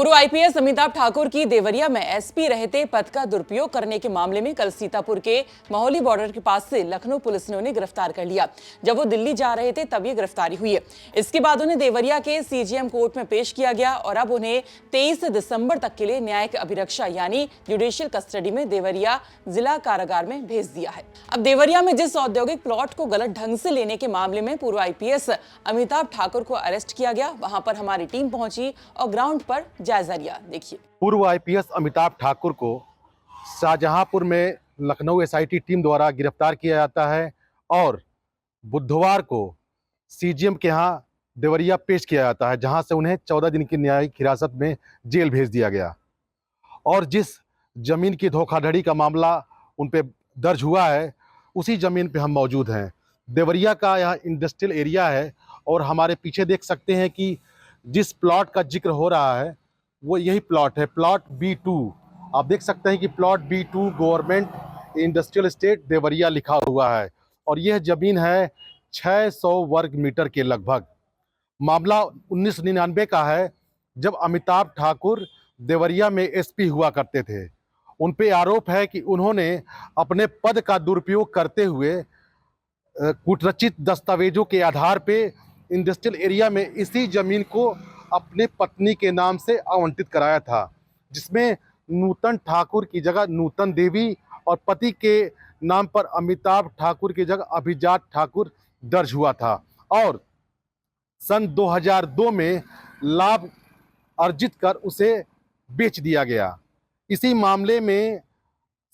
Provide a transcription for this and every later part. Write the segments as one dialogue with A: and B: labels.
A: पूर्व आईपीएस अमिताभ ठाकुर की देवरिया में एसपी रहते पद का दुरुपयोग करने के मामले में कल सीतापुर के महोली बॉर्डर के पास से लखनऊ पुलिस ने उन्हें गिरफ्तार कर लिया। जब वो दिल्ली जा रहे थे तब ये गिरफ्तारी हुई है। इसके बाद उन्हें देवरिया के सीजीएम कोर्ट में पेश किया गया और अब उन्हें 23 दिसंबर तक के लिए न्यायिक अभिरक्षा यानी जुडिशियल कस्टडी में देवरिया जिला कारागार में भेज दिया है। अब देवरिया में जिस औद्योगिक प्लॉट को गलत ढंग से लेने के मामले में पूर्व आईपीएस अमिताभ ठाकुर को अरेस्ट किया गया, वहां पर हमारी टीम पहुंची और ग्राउंड पर जायजा लिया। देखिए,
B: पूर्व आईपीएस अमिताभ ठाकुर को शाहजहांपुर में लखनऊ एसआईटी टीम द्वारा गिरफ्तार किया जाता है और बुधवार को सीजीएम के यहाँ देवरिया पेश किया जाता है, जहां से उन्हें 14 दिन की न्यायिक हिरासत में जेल भेज दिया गया। और जिस जमीन की धोखाधड़ी का मामला उन पे दर्ज हुआ है, उसी जमीन पे हम मौजूद हैं। देवरिया का यह इंडस्ट्रियल एरिया है और हमारे पीछे देख सकते हैं कि जिस प्लॉट का जिक्र हो रहा है वो यही प्लॉट है, प्लॉट B2। आप देख सकते हैं कि plot B2 government industrial estate Deoria लिखा हुआ है और यह जमीन है 600 वर्ग मीटर के लगभग। मामला 1999 का है, जब अमिताभ ठाकुर देवरिया में एसपी हुआ करते थे। उन पे आरोप है कि उन्होंने अपने पद का दुरुपयोग करते हुए कूटरचित दस्तावेजों के आधार पे इंडस्ट्रियल एरिया में इसी जमीन को अपने पत्नी के नाम से आवंटित कराया था, जिसमें नूतन ठाकुर की जगह नूतन देवी और पति के नाम पर अमिताभ ठाकुर की जगह अभिजात ठाकुर दर्ज हुआ था। और सन 2002 में लाभ अर्जित कर उसे बेच दिया गया। इसी मामले में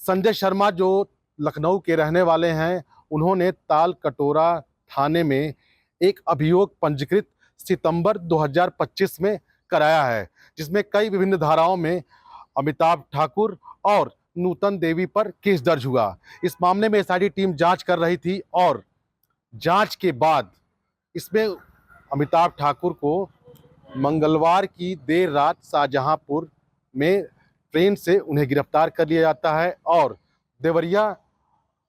B: संजय शर्मा, जो लखनऊ के रहने वाले हैं, उन्होंने ताल कटोरा थाने में एक अभियोग पंजीकृत सितंबर 2025 में कराया है, जिसमें कई विभिन्न धाराओं में अमिताभ ठाकुर और नूतन देवी पर केस दर्ज हुआ। इस मामले में एसआईटी टीम जांच कर रही थी और जांच के बाद इसमें अमिताभ ठाकुर को मंगलवार की देर रात शाहजहांपुर में ट्रेन से उन्हें गिरफ्तार कर लिया जाता है और देवरिया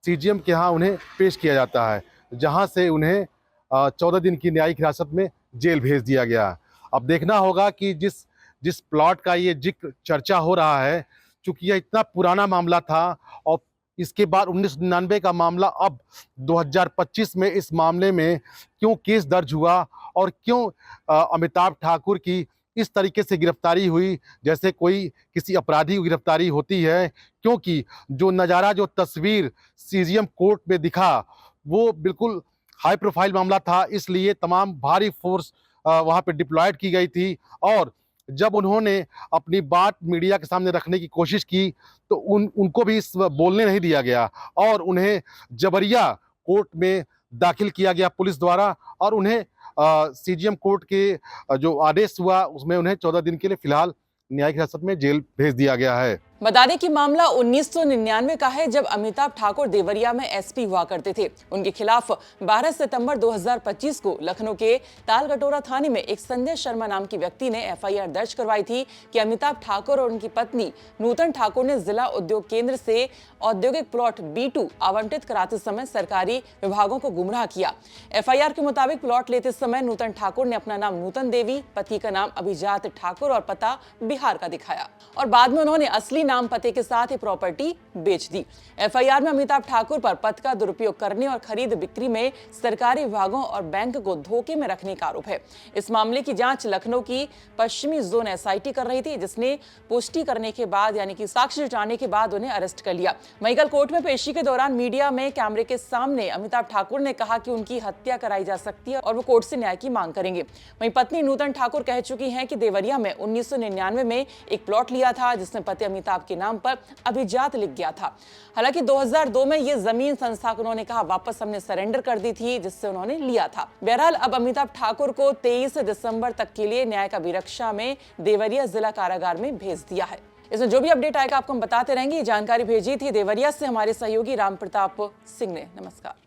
B: सीजीएम के यहाँ उन्हें पेश किया जाता है, जहाँ से उन्हें 14 दिन की न्यायिक हिरासत में जेल भेज दिया गया। अब देखना होगा कि जिस प्लॉट का ये जिक्र चर्चा हो रहा है, चूंकि यह इतना पुराना मामला था और इसके बाद 1999 का मामला, अब 2025 में इस मामले में क्यों केस दर्ज हुआ और क्यों अमिताभ ठाकुर की इस तरीके से गिरफ्तारी हुई जैसे कोई किसी अपराधी की गिरफ्तारी होती है, क्योंकि जो नज़ारा, जो तस्वीर सीजीएम कोर्ट में दिखा वो बिल्कुल हाई प्रोफाइल मामला था, इसलिए तमाम भारी फोर्स वहां पे डिप्लॉयड की गई थी। और जब उन्होंने अपनी बात मीडिया के सामने रखने की कोशिश की तो उनको भी बोलने नहीं दिया गया और उन्हें जबरिया कोर्ट में दाखिल किया गया पुलिस द्वारा और उन्हें सीजीएम कोर्ट के जो आदेश हुआ उसमें उन्हें 14 दिन के लिए फिलहाल न्यायिक हिरासत में जेल भेज दिया गया है।
A: बता दें कि मामला 1999 का है, जब अमिताभ ठाकुर देवरिया में एसपी हुआ करते थे। उनके खिलाफ 12 सितंबर 2025 को लखनऊ के तालकटोरा थाने में एक संजय शर्मा नाम के व्यक्ति ने एफआईआर दर्ज करवाई थी कि अमिताभ ठाकुर और उनकी पत्नी नूतन ठाकुर ने जिला उद्योग केंद्र से औद्योगिक प्लॉट B2 आवंटित कराते समय सरकारी विभागों को गुमराह किया। एफआईआर के मुताबिक प्लॉट लेते समय नूतन ठाकुर ने अपना नाम नूतन देवी, पति का नाम अभिजात ठाकुर और पता बिहार का दिखाया और बाद में उन्होंने असली नाम पते के साथ ही प्रॉपर्टी बेच दी। एफआईआर में अमिताभ ठाकुर पर पद का दुरुपयोग करने और खरीद बिक्री में सरकारी विभागों और बैंक को धोखे में रखने का आरोप है। इस मामले की जांच लखनऊ की पश्चिमी जोन एसआईटी कर रही थी, जिसने पुष्टि करने के बाद यानी कि साक्ष्य जुटाने के बाद उन्हें अरेस्ट कर लिया। वहीं कल कोर्ट में पेशी के दौरान मीडिया में कैमरे के सामने अमिताभ ठाकुर ने कहा कि उनकी हत्या कराई जा सकती है और वो कोर्ट से न्याय की मांग करेंगे। वहीं पत्नी नूतन ठाकुर कह चुकी हैं कि देवरिया में 1999 में एक प्लॉट लिया था, जिसमें पति अमिताभ के नाम पर अभिजात लिख गया था। हालांकि 2002 में ये जमीन संस्था को उन्होंने कहा वापस हमने सरेंडर कर दी थी, जिससे उन्होंने लिया था। बहरहाल अब अमिताभ ठाकुर को 23 दिसंबर तक के लिए न्यायिक अभिरक्षा में देवरिया जिला कारागार में भेज दिया है। इसमें जो भी अपडेट आएगा आपको हम बताते रहेंगे। जानकारी भेजी थी देवरिया से हमारे सहयोगी राम प्रताप सिंह ने। नमस्कार।